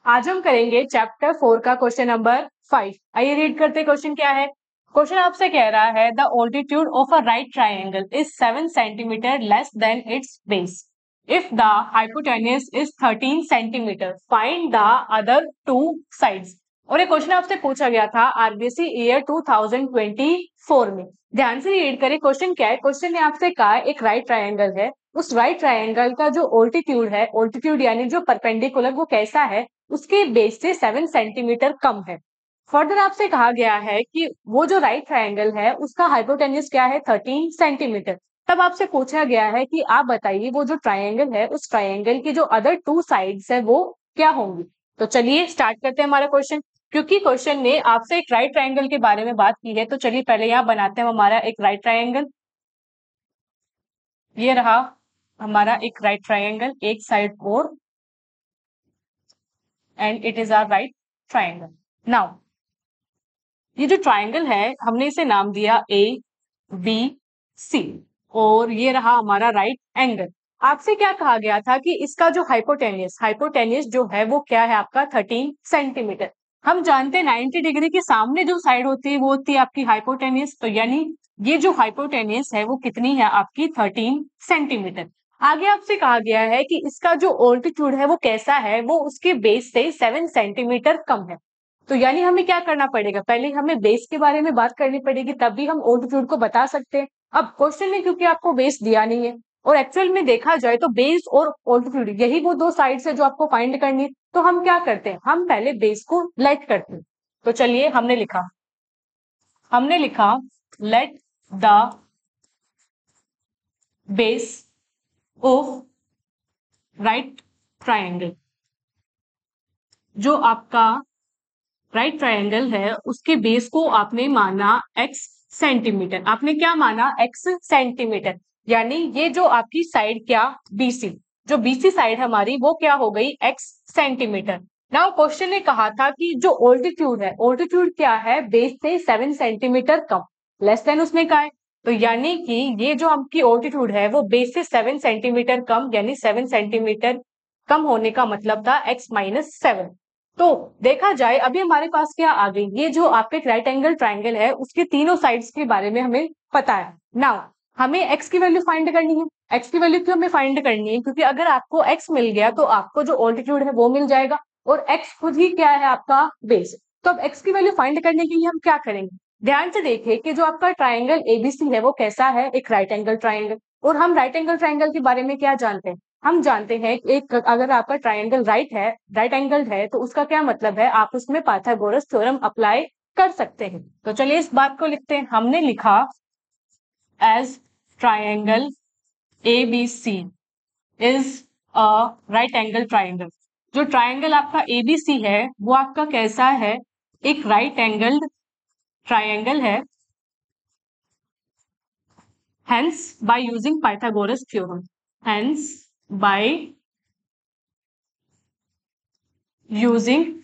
आज हम करेंगे चैप्टर 4 का क्वेश्चन नंबर 5। आइए रीड करते क्वेश्चन क्या है। क्वेश्चन आपसे कह रहा है the altitude of a right triangle is 7 centimetre less than it's base if the hypotenuse is 13 centimetre find the other two sides. और ये क्वेश्चन आपसे पूछा गया था आरबीसी ईयर 2024 में। ध्यान से रीड करें क्वेश्चन क्या है। क्वेश्चन ने आपसे कहा एक राइट ट्राइंगल है, उस राइट ट्राइंगल का जो ऑल्टीट्यूड है, ऑल्टीट्यूड यानी जो परपेंडिकुलर, वो कैसा है, उसके बेस से 7 सेंटीमीटर कम है। फर्दर आपसे कहा गया है कि वो जो राइट ट्रायंगल है उसका हाइपोटेन्यूज क्या है, 13 सेंटीमीटर। तब आपसे पूछा गया है कि आप बताइए वो जो ट्रायंगल है उस ट्रायंगल की जो अदर टू साइड्स है वो क्या होंगी। तो चलिए स्टार्ट करते हैं हमारा क्वेश्चन। क्योंकि क्वेश्चन ने आपसे एक राइट ट्रायंगल के बारे में बात की है, तो चलिए पहले यहाँ बनाते हैं हमारा एक राइट ट्रायंगल। ये रहा हमारा एक राइट ट्रायंगल, एक साइड और, and it is our right triangle. Now ये जो ट्रायंगल है हमने इसे नाम दिया ए बी सी, और ये रहा हमारा राइट एंगल। आपसे क्या कहा गया था कि इसका जो हाइपोटेन्यूज हाइपोटेन्यूज जो है वो क्या है आपका 13 सेंटीमीटर। हम जानते हैं 90 डिग्री के सामने जो साइड होती है वो होती है आपकी हाइपोटेन्यूज। तो यानी ये जो हाइपोटेन्यूज है वो कितनी है आपकी 13 सेंटीमीटर। आगे आपसे कहा गया है कि इसका जो ऑल्टीट्यूड है वो कैसा है, वो उसके बेस से 7 सेंटीमीटर कम है। तो यानी हमें क्या करना पड़ेगा, पहले हमें बेस के बारे में बात करनी पड़ेगी, तभी हम ऑल्टीट्यूड को बता सकते हैं। अब क्वेश्चन में क्योंकि आपको बेस दिया नहीं है, और एक्चुअल में देखा जाए तो बेस और ऑल्टीट्यूड यही वो दो साइड्स है जो आपको फाइंड करनी है। तो हम क्या करते हैं, हम पहले बेस को लेट करते हैं। तो चलिए हमने लिखा let the base of right triangle. जो आपका राइट ट्रायंगल है उसके बेस को आपने माना x सेंटीमीटर। आपने क्या माना, x सेंटीमीटर। यानी ये जो आपकी साइड क्या, BC, जो BC साइड हमारी वो क्या हो गई, x सेंटीमीटर। नाउ क्वेश्चन ने कहा था कि जो ऑल्टीट्यूड है, ऑल्टीट्यूड क्या है, बेस से 7 सेंटीमीटर कम, लेस देन उसने कहा है। तो यानी कि ये जो आपकी ऑल्टीट्यूड है वो बेस से 7 सेंटीमीटर कम, यानी 7 सेंटीमीटर कम होने का मतलब था x माइनस 7। तो देखा जाए अभी हमारे पास क्या आ गई, ये जो आपके राइट एंगल ट्राइंगल है उसके तीनों साइड्स के बारे में हमें पता है। नाउ हमें x की वैल्यू फाइंड करनी है। x की वैल्यू क्यों हमें फाइंड करनी है, क्योंकि अगर आपको x मिल गया तो आपको जो ऑल्टीट्यूड है वो मिल जाएगा, और x खुद ही क्या है आपका बेस। तो अब x की वैल्यू फाइंड करने के लिए हम क्या करेंगे, ध्यान से देखिए कि जो आपका ट्राइंगल एबीसी है वो कैसा है, एक राइट एंगल ट्राइंगल। और हम राइट एंगल ट्राइंगल के बारे में क्या जानते हैं, हम जानते हैं कि एक अगर आपका ट्राइंगल राइट एंगल है तो उसका क्या मतलब है, आप उसमें पाइथागोरस थ्योरम अप्लाई कर सकते हैं। तो चलिए इस बात को लिखते हैं। हमने लिखा as triangle ABC is a right angle triangle. जो ट्राइंगल आपका ABC है वो आपका कैसा है, एक राइट एंगल ट्राइंगल है। Hence, by using Pythagoras theorem. Hence, by using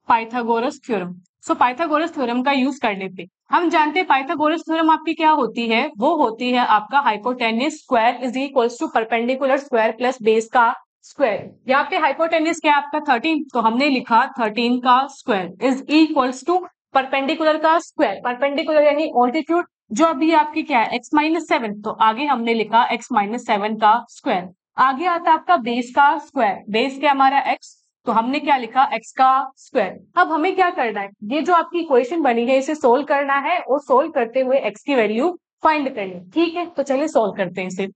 Pythagoras theorem. So Pythagoras theorem का यूज करने पे हम जानते हैं पाइथागोरस थ्योरम आपकी क्या होती है, वो होती है आपका hypotenuse square is equals to perpendicular square plus base का स्क्वायर। यहाँ पे हाइपोटेन्यूज क्या है आपका 13, तो हमने लिखा 13 का square is equals to perpendicular का स्क्वायर, परपेंडिकुलर यानी ऑल्टीट्यूड जो अभी आपकी क्या है x माइनस 7, तो आगे हमने लिखा x माइनस 7 का स्क्वायर। आगे आता है आपका बेस का स्क्वायर, बेस क्या हमारा x, तो हमने क्या लिखा x का स्क्वायर। अब हमें क्या करना है, ये जो आपकी इक्वेशन बनी है इसे सोल्व करना है, और सोल्व करते हुए x की वैल्यू फाइंड करनी है। ठीक है, तो चलिए सोल्व करते हैं इसे।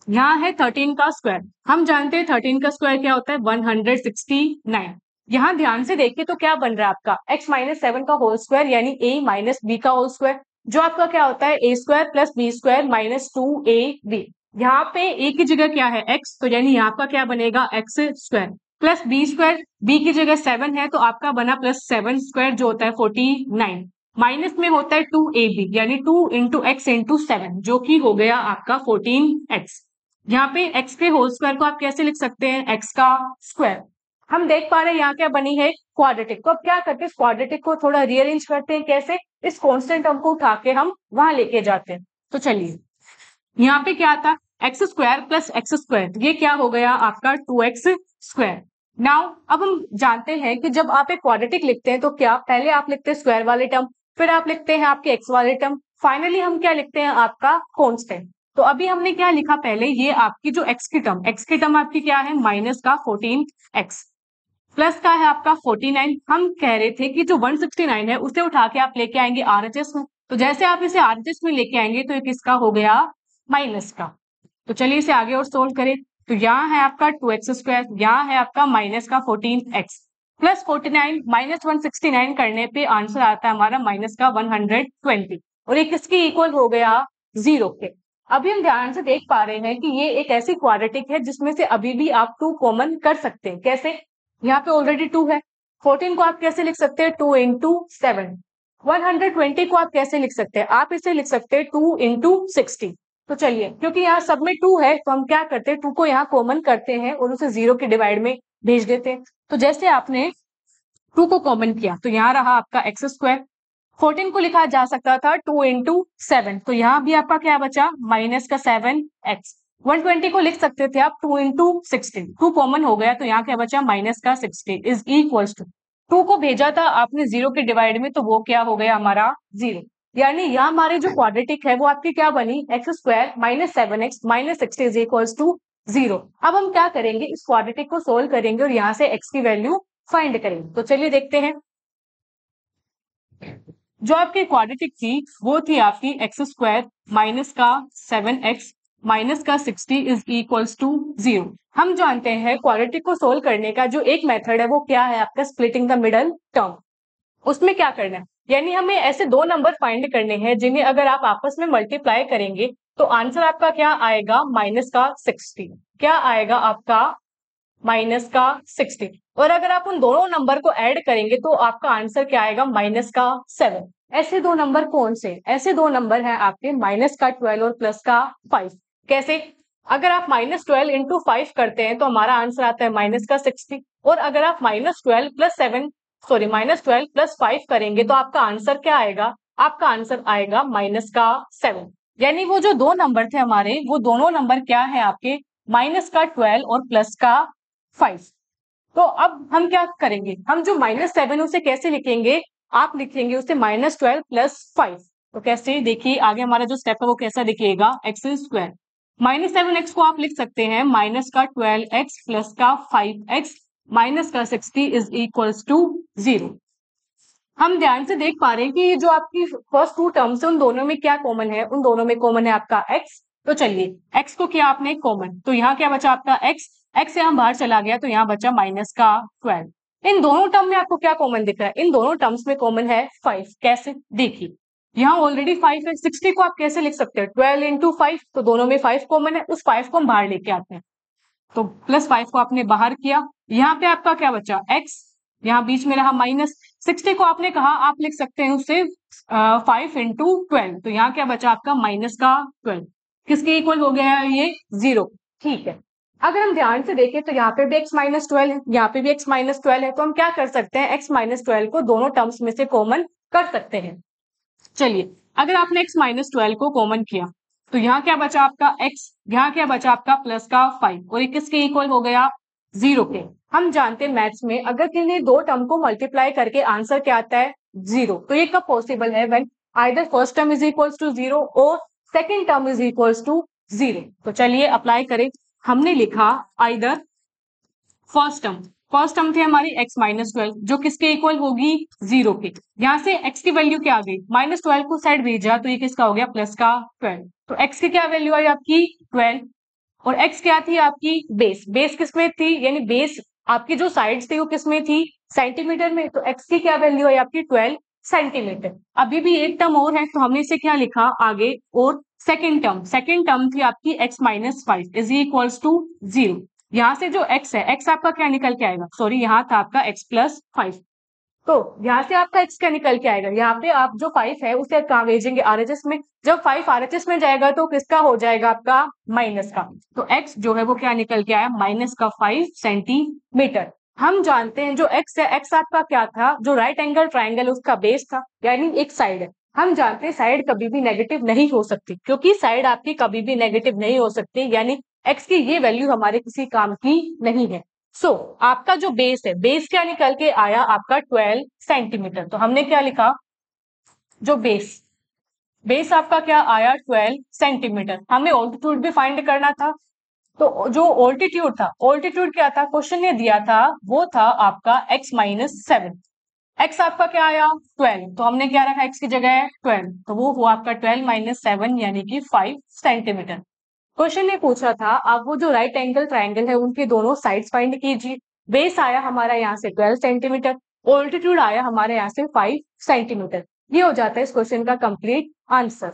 यहाँ है 13 का स्क्वायर, हम जानते हैं 13 का स्क्वायर क्या होता है, 169। यहाँ ध्यान से देखिए तो क्या बन रहा है आपका x माइनस 7 का होल स्क्वायर, यानी a माइनस बी का होल स्क्वायर, जो आपका क्या होता है a square plus b square minus 2ab। यहाँ पे a की जगह क्या है x, तो यानी यहाँ का क्या बनेगा x square plus b square, b की जगह 7 है तो आपका बना प्लस 7 स्क्वायर जो होता है 49, माइनस में होता है 2ab, यानी 2 इंटू एक्स इंटू 7, जो कि हो गया आपका 14x। यहाँ पे x के होल स्क्वायर को आप कैसे लिख सकते हैं, x का स्क्वायर। हम देख पा रहे हैं यहाँ क्या बनी है, क्वाड्रेटिक। तो अब क्या करते हैं, इस क्वाड्रेटिक को थोड़ा रीअरेंज करते हैं, कैसे, इस कांस्टेंट टर्म को उठा के हम वहां लेके जाते हैं। तो चलिए यहाँ पे क्या था, x square plus x square, ये क्या हो गया आपका 2x स्क्वायर। नाउ अब हम जानते हैं कि जब आप एक क्वाड्रेटिक लिखते हैं तो क्या पहले आप लिखते हैं स्क्वायर वाले टर्म, फिर आप लिखते हैं आपके एक्स वाले टर्म, फाइनली हम क्या लिखते हैं आपका कांस्टेंट। तो अभी हमने क्या लिखा पहले, ये आपकी जो एक्स की टर्म आपकी क्या है माइनस का 14x प्लस का है आपका 49। हम कह रहे थे कि जो 169 है उसे उठा के आप लेके आएंगे आरएचएस में, तो जैसे आप इसे आरएचएस में लेके आएंगे तो ये किसका हो गया माइनस का। तो चलिए इसे आगे और सोल्व करें। तो यहाँ है आपका 2x स्क्वायर, यहाँ है आपका माइनस का 14x प्लस 49 माइनस 169 करने पे आंसर आता है हमारा माइनस का 120 और ये किसके इक्वल हो गया 0 के। अभी हम ध्यान से देख पा रहे हैं कि ये एक ऐसी क्वाड्रेटिक है जिसमें से अभी भी आप 2 कॉमन कर सकते हैं। कैसे, यहाँ पे ऑलरेडी 2 है, 14 को आप कैसे लिख सकते हैं 2 इंटू 7, 120 को आप कैसे लिख सकते हैं, आप इसे लिख सकते हैं 2 इंटू 60। तो चलिए क्योंकि यहाँ सब में 2 है तो हम क्या करते हैं 2 को यहाँ कॉमन करते हैं और उसे 0 के डिवाइड में भेज देते हैं। तो जैसे आपने 2 को कॉमन किया तो यहाँ रहा आपका एक्स स्क्वायर, 14 को लिखा जा सकता था 2 इंटू 7, तो यहाँ भी आपका क्या बचा माइनस का 7x। 120 को लिख सकते थे आप 2 इंटू 16, 2 कॉमन हो गया तो यहाँ क्या बचा माइनस का 60 इज इक्वल्स टू 2 को भेजा था आपने 0 के डिवाइड में तो वो क्या हो गया हमारा 0। यानी यहाँ हमारे जो क्वाड्रेटिक है वो आपकी क्या बनी x square minus 7x minus 60 is equals to 0। अब हम क्या करेंगे इस क्वाड्रेटिक को सोल्व करेंगे और यहाँ से x की वैल्यू फाइंड करेंगे। तो चलिए देखते हैं। जो आपकी क्वाड्रेटिक थी वो थी आपकी एक्स स्क्वायर माइनस का 7x माइनस का 60 इज इक्वल्स टू 0। हम जानते हैं क्वाड्रेटिक को सोल्व करने का जो एक मेथड है वो क्या है आपका स्प्लिटिंग द मिडल टर्म। उसमें क्या करना है, यानी हमें ऐसे दो नंबर फाइंड करने हैं जिन्हें अगर आप आपस में मल्टीप्लाई करेंगे तो आंसर आपका क्या आएगा माइनस का 60, क्या आएगा आपका माइनस का 60। और अगर आप उन दोनों नंबर को ऐड करेंगे तो आपका आंसर क्या आएगा माइनस का 7। ऐसे दो नंबर कौन से, ऐसे दो नंबर हैं आपके माइनस का 12 और प्लस का 5। कैसे, अगर आप माइनस 12 इंटू 5 करते हैं तो हमारा आंसर आता है माइनस का 60 और अगर आप minus 12 plus 7 sorry minus 12 plus 5 करेंगे तो आपका आंसर क्या आएगा, आपका आंसर आएगा माइनस का 7। यानी वो जो दो नंबर थे हमारे वो दोनों नंबर क्या है आपके माइनस का 12 और प्लस का 5। तो अब हम क्या करेंगे, हम जो माइनस 7 उसे कैसे लिखेंगे, आप लिखेंगे उसे माइनस 12 प्लस 5। तो कैसे, देखिए आगे हमारा जो स्टेप है वो कैसा दिखेगा एक्स स्क्वायर माइनस 7x को आप लिख सकते हैं माइनस का 12x प्लस का 5x माइनस का 60 इज इक्वल्स टू 0। हम ध्यान से देख पा रहे हैं कि ये जो आपकी फर्स्ट टू टर्म्स है उन दोनों में क्या कॉमन है, उन दोनों में कॉमन है आपका x। तो चलिए x को किया आपने कॉमन तो यहाँ क्या बचा आपका x, x यहाँ बाहर चला गया तो यहाँ बचा माइनस का 12। इन दोनों टर्म में आपको क्या कॉमन दिख रहा है, इन दोनों टर्म्स में कॉमन है 5। कैसे, देखिए यहाँ ऑलरेडी 5 है, 60 को आप कैसे लिख सकते हैं 12 इंटू 5, तो दोनों में 5 कॉमन है, उस 5 को हम बाहर लेके आते हैं तो प्लस 5 को आपने बाहर किया, यहाँ पे आपका क्या बचा x, यहाँ बीच में रहा माइनस 60 को आपने कहा आप लिख सकते हैं उसे 5 इंटू 12, तो यहाँ क्या बचा आपका माइनस का 12, किसके इक्वल हो गया है ये 0। ठीक है, अगर हम ध्यान से देखें तो यहाँ पे भी x माइनस 12 है, यहाँ पे भी x माइनस 12 है, तो हम क्या कर सकते हैं x माइनस 12 को दोनों टर्म्स में से कॉमन कर सकते हैं। चलिए अगर आपने x माइनस 12 को कॉमन किया तो यहाँ क्या बचा आपका x, यहाँ क्या बचा आपका प्लस का 5 और ये किसके इक्वल हो गया 0 के। हम जानते हैं मैथ्स में अगर किसी दो टर्म को मल्टीप्लाई करके आंसर क्या आता है 0, तो ये कब पॉसिबल है when either first term is equals to 0 और second term is equals to 0। तो चलिए अप्लाई करें, हमने लिखा आइदर फर्स्ट टर्म थे हमारी x माइनस 12 जो किसके इक्वल होगी 0 के, यहाँ से x की वैल्यू क्या आ गई माइनस 12 को साइड भेजा तो ये किसका हो गया प्लस का 12, तो x की क्या वैल्यू आई आपकी 12 और x क्या थी आपकी बेस, बेस किसमें थी यानी बेस आपकी जो साइड्स थी वो किसमें थी सेंटीमीटर में, तो x की क्या वैल्यू आई आपकी 12 सेंटीमीटर। अभी भी एक टर्म और है तो हमने इसे क्या लिखा आगे और सेकेंड टर्म थी आपकी x minus 5 is equals to 0। यहाँ से जो x है x आपका क्या निकल के आएगा, सॉरी यहाँ था आपका x प्लस 5, तो यहाँ से आपका x क्या निकल के आएगा, यहाँ पे आप जो 5 है उसे कहाँ भेजेंगे आरएचएस में, जब 5 आरएचएस में जाएगा तो किसका हो जाएगा आपका माइनस का, तो x जो है वो क्या निकल के आया माइनस का 5 सेंटीमीटर। हम जानते हैं जो x है x आपका क्या था, जो राइट एंगल ट्राइंगल उसका बेस था यानी एक साइड है, हम जानते हैं साइड कभी भी नेगेटिव नहीं हो सकती, क्योंकि साइड आपकी कभी भी नेगेटिव नहीं हो सकती, यानी x की ये वैल्यू हमारे किसी काम की नहीं है। सो आपका जो बेस है, बेस क्या निकल के आया आपका 12 सेंटीमीटर। तो हमने क्या लिखा, जो बेस आपका क्या आया 12 सेंटीमीटर। हमें ऑल्टीट्यूड भी फाइंड करना था, तो जो ऑल्टीट्यूड था, ऑल्टीट्यूड क्या था, क्वेश्चन ने दिया था, वो था आपका x माइनस 7। x आपका क्या आया 12, तो हमने क्या रखा x की जगह 12, तो वो हुआ आपका 12 माइनस 7 यानी कि 5 सेंटीमीटर। क्वेश्चन ने पूछा था आप वो जो राइट एंगल ट्राइंगल है उनके दोनों साइड्स फाइंड कीजिए। बेस आया हमारा यहाँ से 12 सेंटीमीटर, ऑल्टीट्यूड आया हमारे यहाँ से 5 सेंटीमीटर। ये हो जाता है इस क्वेश्चन का कंप्लीट आंसर।